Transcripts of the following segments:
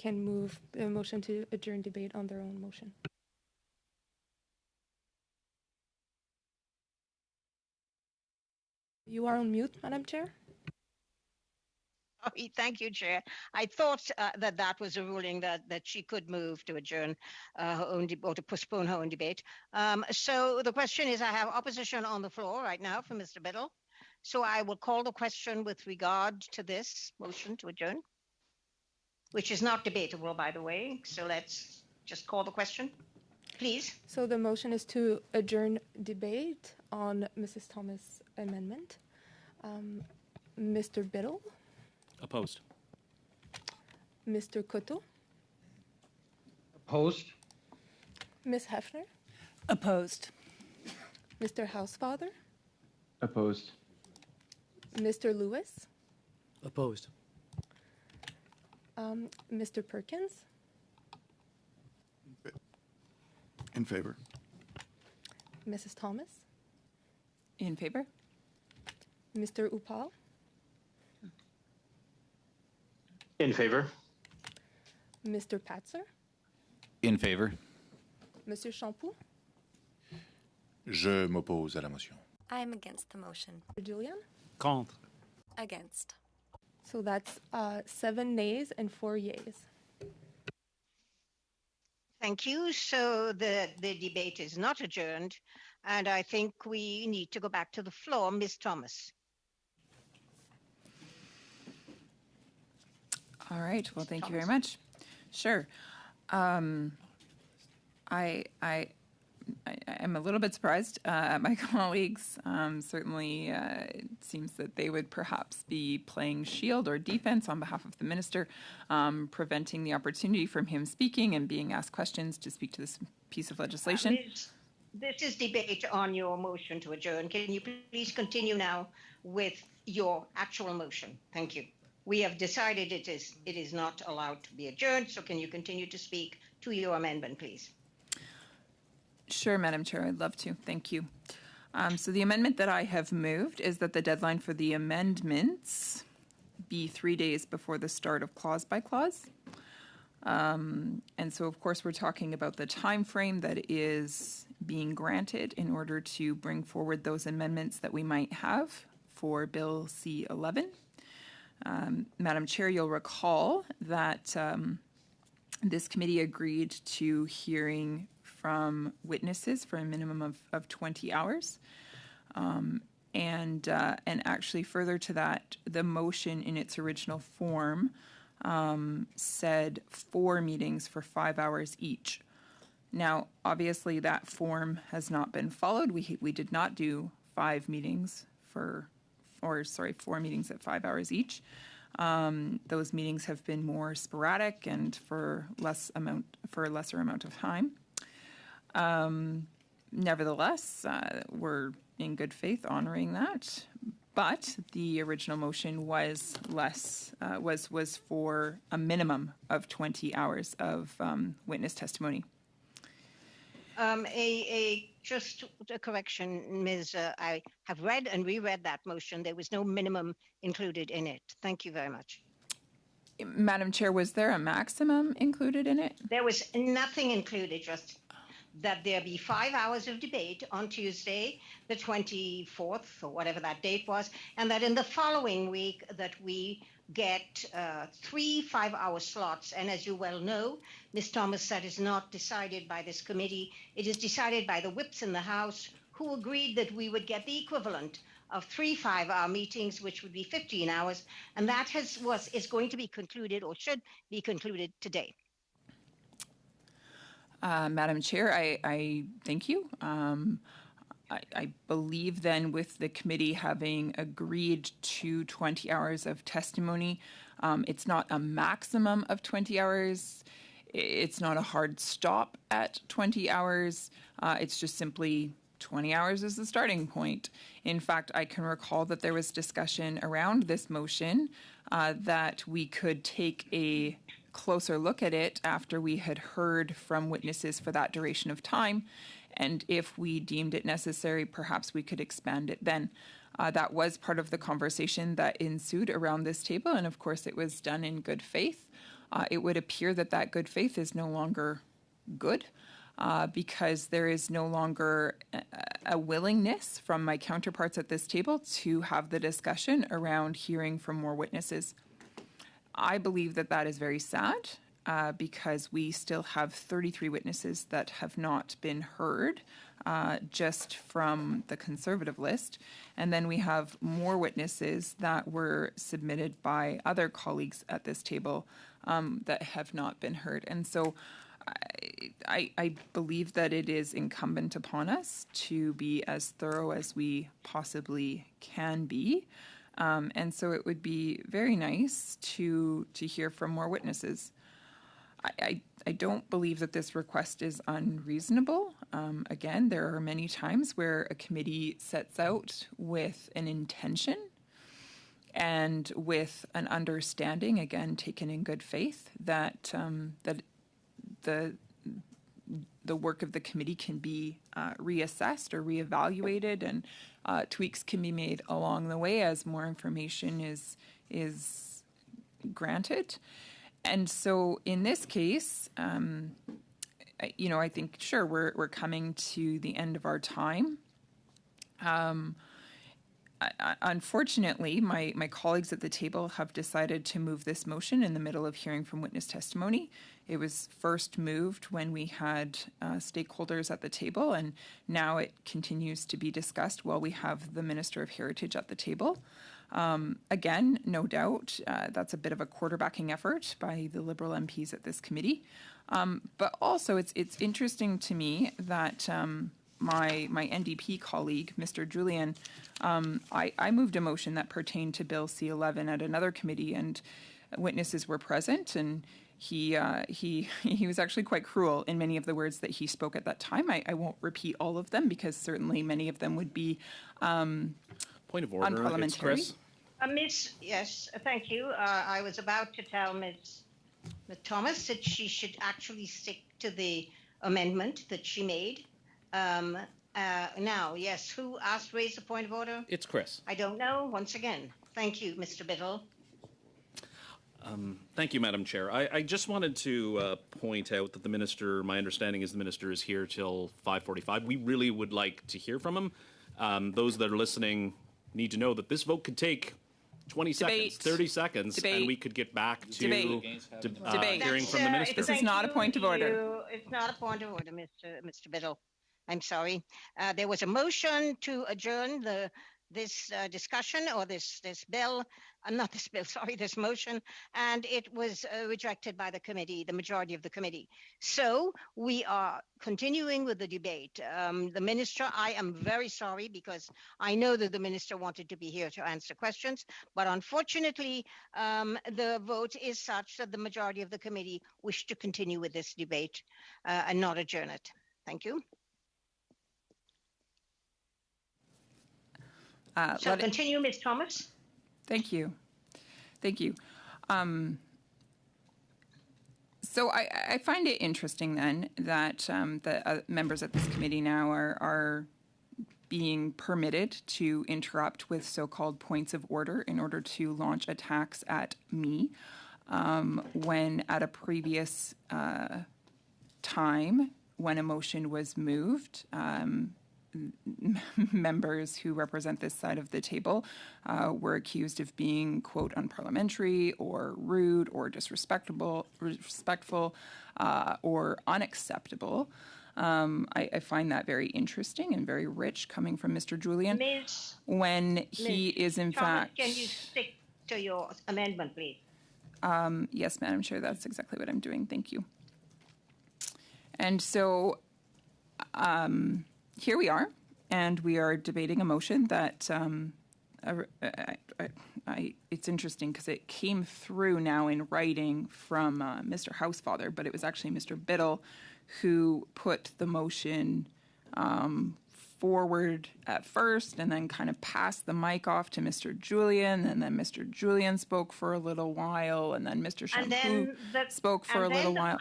can move a motion to adjourn debate on their own motion. You are on mute, Madam Chair. Oh, thank you, Chair. I thought that was a ruling that she could move to adjourn her own or to postpone her own debate. So the question is, I have opposition on the floor right now from Mr. Biddle. So I will call the question with regard to this motion to adjourn, which is not debatable, by the way. So let's just call the question, please. So the motion is to adjourn debate on Mrs. Thomas' amendment. Mr. Biddle? Opposed. Mr. Cotto? Opposed. Ms. Hefner? Opposed. Mr. Housefather? Opposed. Mr. Lewis? Opposed. Mr. Perkins? In favor. Mrs. Thomas? In favor? Mr. Upal? In favor. Mr. Patzer? In favor. Monsieur Champoux? Je m'oppose à la motion. I'm against the motion. Julian? Contre. Against. So that's 7 nays and 4 yeas. Thank you. So the debate is not adjourned, and I think we need to go back to the floor. Ms. Thomas. All right. Well, thank you very much. Sure. I am a little bit surprised at my colleagues. Certainly, it seems that they would perhaps be playing shield or defense on behalf of the minister, preventing the opportunity from him speaking and being asked questions to speak to this piece of legislation. This is debate on your motion to adjourn. Can you please continue now with your actual motion? Thank you. We have decided it is not allowed to be adjourned, so can you continue to speak to your amendment, please? Sure, Madam Chair, I'd love to. Thank you. So the amendment that I have moved is that the deadline for the amendments be 3 days before the start of clause by clause. And so, of course, we're talking about the time frame that is being granted in order to bring forward those amendments that we might have for Bill C-11. Madam Chair, you'll recall that this committee agreed to hearing from witnesses for a minimum of 20 hours. And actually further to that, the motion in its original form said 4 meetings for 5 hours each. Now, obviously, that form has not been followed. We did not do 5 meetings 4 meetings at 5 hours each. Those meetings have been more sporadic and for a lesser amount of time. Nevertheless, we're in good faith honoring that. But the original motion was was for a minimum of 20 hours of witness testimony. Just a correction, Ms. I have read and reread that motion. There was no minimum included in it. Thank you very much. Madam Chair, was there a maximum included in it? There was nothing included, just that there be 5 hours of debate on Tuesday, the 24th, or whatever that date was, and that in the following week that we get 3 5-hour slots. And as you well know, Ms. Thomas, that is not decided by this committee. It is decided by the whips in the House, who agreed that we would get the equivalent of 3 5-hour meetings, which would be 15 hours. And that is going to be concluded, or should be concluded, today. Madam Chair, I thank you. I believe then with the committee having agreed to 20 hours of testimony, it's not a maximum of 20 hours. It's not a hard stop at 20 hours. It's just simply 20 hours is the starting point. In fact, I can recall that there was discussion around this motion that we could take a closer look at it after we had heard from witnesses for that duration of time. And if we deemed it necessary, perhaps we could expand it then. That was part of the conversation that ensued around this table. And of course, it was done in good faith. it would appear that that good faith is no longer good. Because there is no longer a willingness from my counterparts at this table to have the discussion around hearing from more witnesses. I believe that that is very sad because we still have 33 witnesses that have not been heard just from the Conservative list. And then we have more witnesses that were submitted by other colleagues at this table that have not been heard. And so I believe that it is incumbent upon us to be as thorough as we possibly can be. And so it would be very nice to hear from more witnesses. I don't believe that this request is unreasonable. Again, there are many times where a committee sets out with an intention and with an understanding, again, taken in good faith, that the work of the committee can be reassessed or reevaluated, and tweaks can be made along the way as more information is granted. And so in this case, I think, sure, we're coming to the end of our time. Unfortunately, my colleagues at the table have decided to move this motion in the middle of hearing from witness testimony. It was first moved when we had stakeholders at the table, and now it continues to be discussed while we have the Minister of Heritage at the table. Again, no doubt, that's a bit of a quarterbacking effort by the Liberal MPs at this committee. But also, it's interesting to me that my NDP colleague, Mr. Julian, I moved a motion that pertained to Bill C-11 at another committee, and witnesses were present, and he was actually quite cruel in many of the words that he spoke at that time. I won't repeat all of them because certainly many of them would be Point of order. unparliamentary. It's Chris. Yes, thank you. I was about to tell Ms. Thomas that she should actually stick to the amendment that she made. Now, yes, who asked raise a point of order? It's Chris. I don't know. Once again, thank you, Mr. Biddle. Thank you, Madam Chair. I just wanted to point out that the minister, my understanding is the minister is here till 5:45. We really would like to hear from him. Those that are listening need to know that this vote could take 20 Debate. seconds, 30 seconds, Debate. and we could get back to Debate. Debate. hearing from the minister. This is not a point of order. It's not a point of order, Mr. Biddle. I'm sorry. There was a motion to adjourn this discussion or this bill, not this bill, sorry, this motion, and it was rejected by the committee, the majority of the committee. So we are continuing with the debate. The minister, I am very sorry because I know that the minister wanted to be here to answer questions, but unfortunately, the vote is such that the majority of the committee wished to continue with this debate and not adjourn it. Thank you. So continue, Ms. Thomas. Thank you. So I find it interesting then that the members of this committee now are being permitted to interrupt with so-called points of order in order to launch attacks at me when at a previous time when a motion was moved, members who represent this side of the table were accused of being, quote, unparliamentary or rude or respectful or unacceptable. I find that very interesting and very rich coming from Mr. Julian. When he is in fact... Can you stick to your amendment, please? Yes, Madam Chair, that's exactly what I'm doing. Thank you. And so... here we are, and we are debating a motion that it's interesting because it came through now in writing from Mr. Housefather, but it was actually Mr. Biddle who put the motion forward at first and then kind of passed the mic off to Mr. Julian, and then Mr. Julian spoke for a little while, and then Mr. Shampoo spoke for a little while.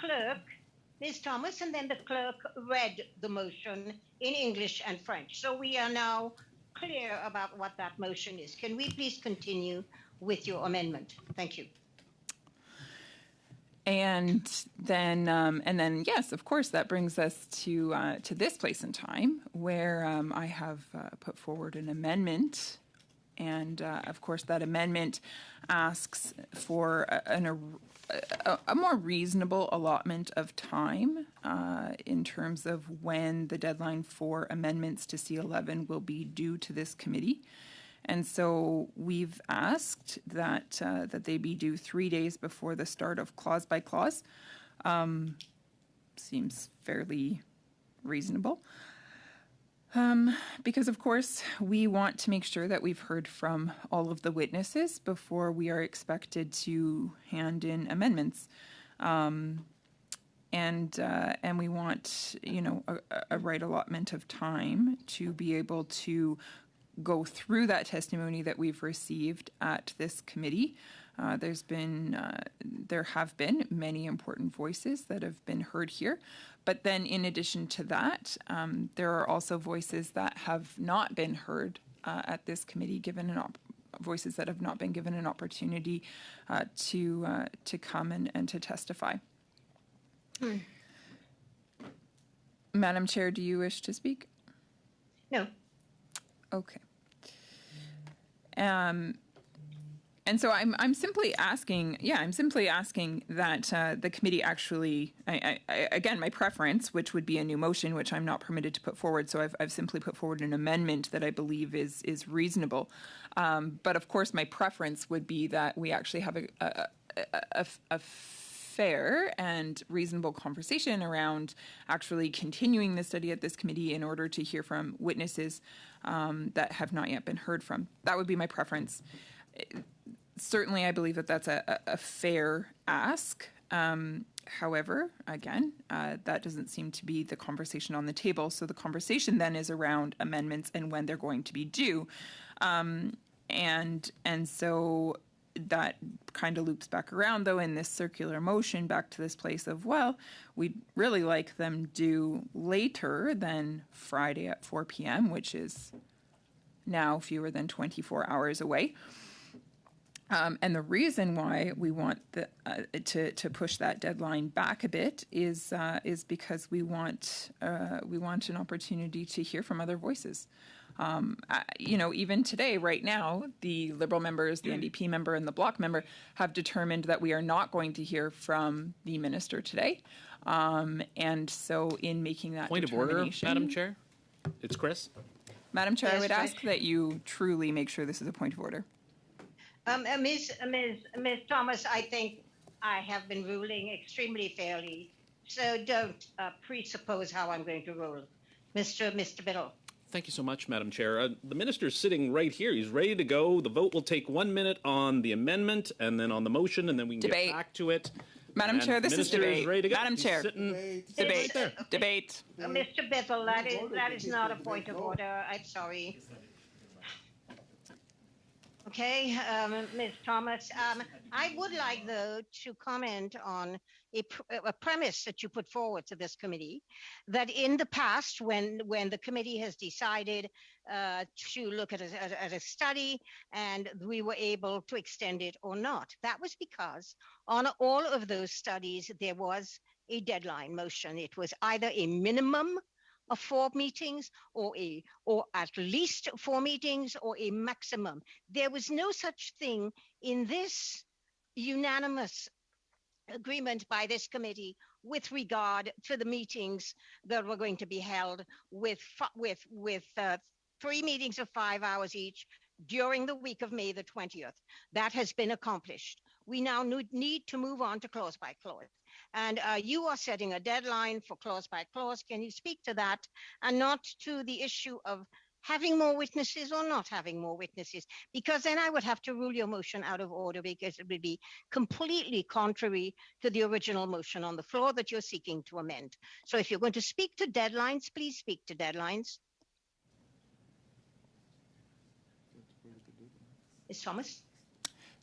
Ms. Thomas, and then the clerk read the motion in English and French. So we are now clear about what that motion is. Can we please continue with your amendment? Thank you. And then, yes, of course, that brings us to this place in time where I have put forward an amendment, and of course, that amendment asks for a more reasonable allotment of time in terms of when the deadline for amendments to C-11 will be due to this committee. And so we've asked that they be due 3 days before the start of clause by clause. Seems fairly reasonable. Because, of course, we want to make sure that we've heard from all of the witnesses before we are expected to hand in amendments. And we want, a right allotment of time to be able to go through that testimony that we've received at this committee. There have been many important voices that have been heard here, but then in addition to that, there are also voices that have not been heard at this committee, voices that have not been given an opportunity to come and to testify. Madam Chair, do you wish to speak? No. Okay. And so I'm simply asking that the committee actually, again, my preference, which would be a new motion, which I'm not permitted to put forward, so I've simply put forward an amendment that I believe is reasonable. But of course, my preference would be that we actually have a fair and reasonable conversation around actually continuing the study at this committee in order to hear from witnesses that have not yet been heard from. That would be my preference. Certainly, I believe that that's a fair ask. However, again, that doesn't seem to be the conversation on the table. So the conversation then is around amendments and when they're going to be due. And so that kind of loops back around, though, in this circular motion back to this place of, well, we'd really like them due later than Friday at 4 p.m., which is now fewer than 24 hours away. And the reason why we want to push that deadline back a bit is because we want an opportunity to hear from other voices. Even today, right now, the Liberal members, the NDP member, and the Bloc member have determined that we are not going to hear from the minister today. And so, in making that Point of order, determination, Madam Chair. It's Chris. Madam Chair, Yes, I would Chris. ask that you truly make sure this is a point of order. Ms. Thomas, I think I have been ruling extremely fairly, so don't presuppose how I'm going to rule. Mr. Biddle. Thank you so much, Madam Chair. The minister's sitting right here. He's ready to go. The vote will take 1 minute on the amendment and then on the motion, and then we can Debate. get back to it. Madam And Chair, this is Minister debate. ready to go. Madam He's Chair. sitting Debate. right there. Debate. Mr. Biddle, that is not a point of order. I'm sorry. Okay, Ms. Thomas, I would like, though, to comment on a premise that you put forward to this committee, that in the past, when the committee has decided to look at a study and we were able to extend it or not, that was because on all of those studies, there was a deadline motion. It was either a minimum of 4 meetings or at least 4 meetings or a maximum. There was no such thing in this unanimous agreement by this committee with regard to the meetings that were going to be held with 3 meetings of 5 hours each during the week of May the 20th. That has been accomplished. We now need to move on to clause by clause. And you are setting a deadline for clause by clause. Can you speak to that and not to the issue of having more witnesses or not having more witnesses? Because then I would have to rule your motion out of order because it would be completely contrary to the original motion on the floor that you're seeking to amend. So if you're going to speak to deadlines, please speak to deadlines. Ms. Thomas?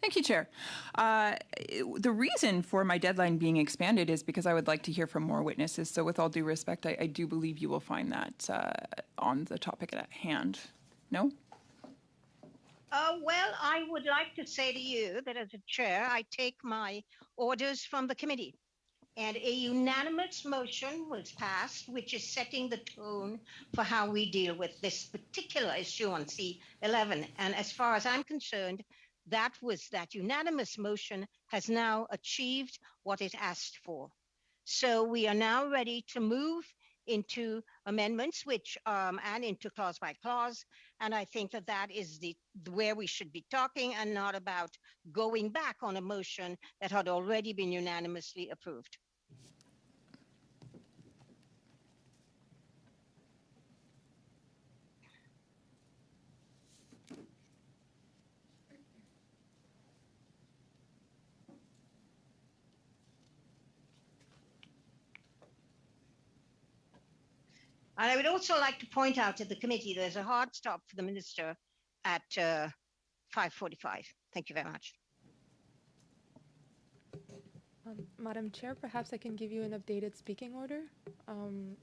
Thank you, Chair. The reason for my deadline being expanded is because I would like to hear from more witnesses. So with all due respect, I do believe you will find that on the topic at hand. No? Well, I would like to say to you that as a chair, I take my orders from the committee. And a unanimous motion was passed, which is setting the tone for how we deal with this particular issue on C-11. And as far as I'm concerned, that unanimous motion has now achieved what it asked for. So we are now ready to move into amendments, and into clause by clause. And I think that is where we should be talking, and not about going back on a motion that had already been unanimously approved. And I would also like to point out to the committee there's a hard stop for the minister at 5:45. Thank you very much. Madam Chair, perhaps I can give you an updated speaking order.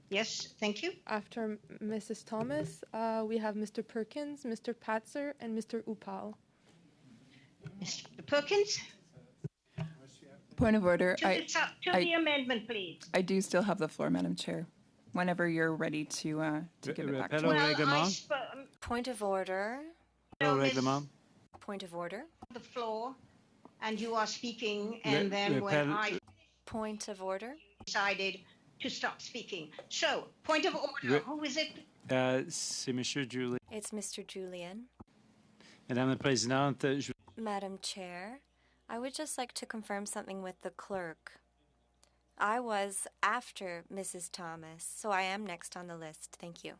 Yes, thank you. After Mrs. Thomas, we have Mr. Perkins, Mr. Patzer, and Mr. Upal. Mr. Perkins? Point of order. To the amendment, please. I do still have the floor, Madam Chair, whenever you're ready to give it back to me. Point of order. Point of order. The floor, and you are speaking, and then when I Point of order. decided to stop speaking. So, point of order. Who is it? C'est Monsieur Julie. It's Mr. Julian. Madame la Présidente, Madam Chair, I would just like to confirm something with the clerk. I was after Mrs. Thomas, so I am next on the list. Thank you.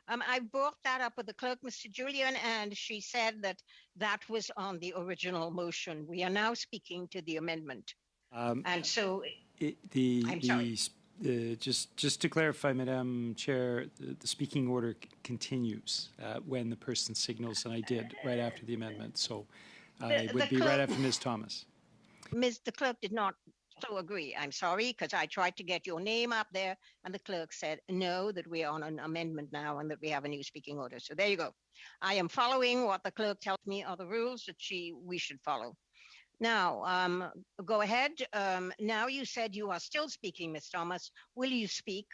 I brought that up with the clerk, Mr. Julian, and she said that was on the original motion. We are now speaking to the amendment. And so, I'm sorry. Just to clarify, Madam Chair, the speaking order continues when the person signals, and I did right after the amendment. So it would be right after Ms. Thomas. The clerk did not so agree. I'm sorry, because I tried to get your name up there, and the clerk said no, that we are on an amendment now and that we have a new speaking order. So there you go. I am following what the clerk tells me are the rules that we should follow. Now, go ahead. Now you said you are still speaking, Ms. Thomas. Will you speak?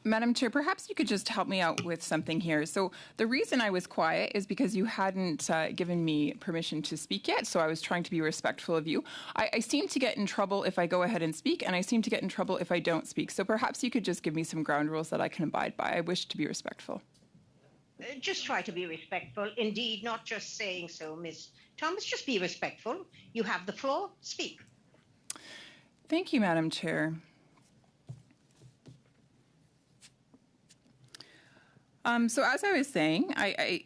Madam Chair, perhaps you could just help me out with something here. So the reason I was quiet is because you hadn't given me permission to speak yet, so I was trying to be respectful of you. I seem to get in trouble if I go ahead and speak, and I seem to get in trouble if I don't speak. So perhaps you could just give me some ground rules that I can abide by. I wish to be respectful. Just try to be respectful. Indeed, not just saying so, Ms. Thomas. Just be respectful. You have the floor. Speak. Thank you, Madam Chair. So as I was saying,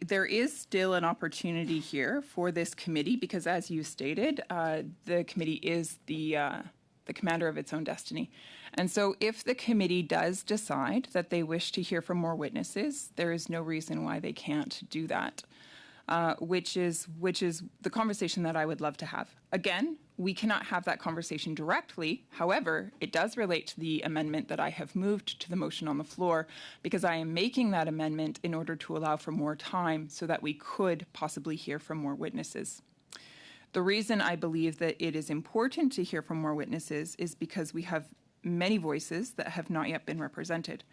there is still an opportunity here for this committee because, as you stated, the committee is the commander of its own destiny. And so if the committee does decide that they wish to hear from more witnesses, there is no reason why they can't do that, which is the conversation that I would love to have. Again, we cannot have that conversation directly. However, it does relate to the amendment that I have moved to the motion on the floor because I am making that amendment in order to allow for more time so that we could possibly hear from more witnesses. The reason I believe that it is important to hear from more witnesses is because we have many voices that have not yet been represented.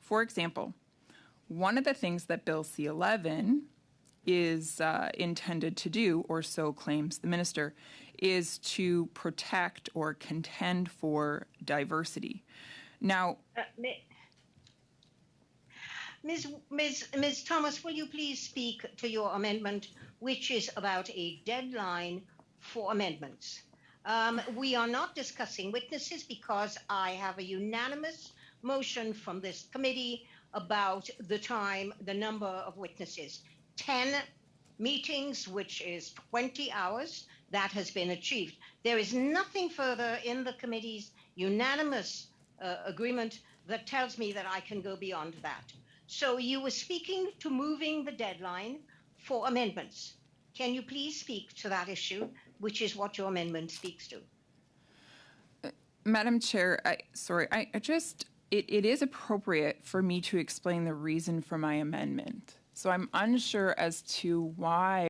For example, one of the things that Bill C-11 is intended to do, or so claims the minister, is to protect or contend for diversity. Now, Ms. Thomas, will you please speak to your amendment, which is about a deadline for amendments? We are not discussing witnesses because I have a unanimous motion from this committee about the number of witnesses. 10 meetings, which is 20 hours, that has been achieved. There is nothing further in the committee's unanimous agreement that tells me that I can go beyond that. So you were speaking to moving the deadline for amendments. Can you please speak to that issue, which is what your amendment speaks to? Madam Chair, it is appropriate for me to explain the reason for my amendment. So I'm unsure as to why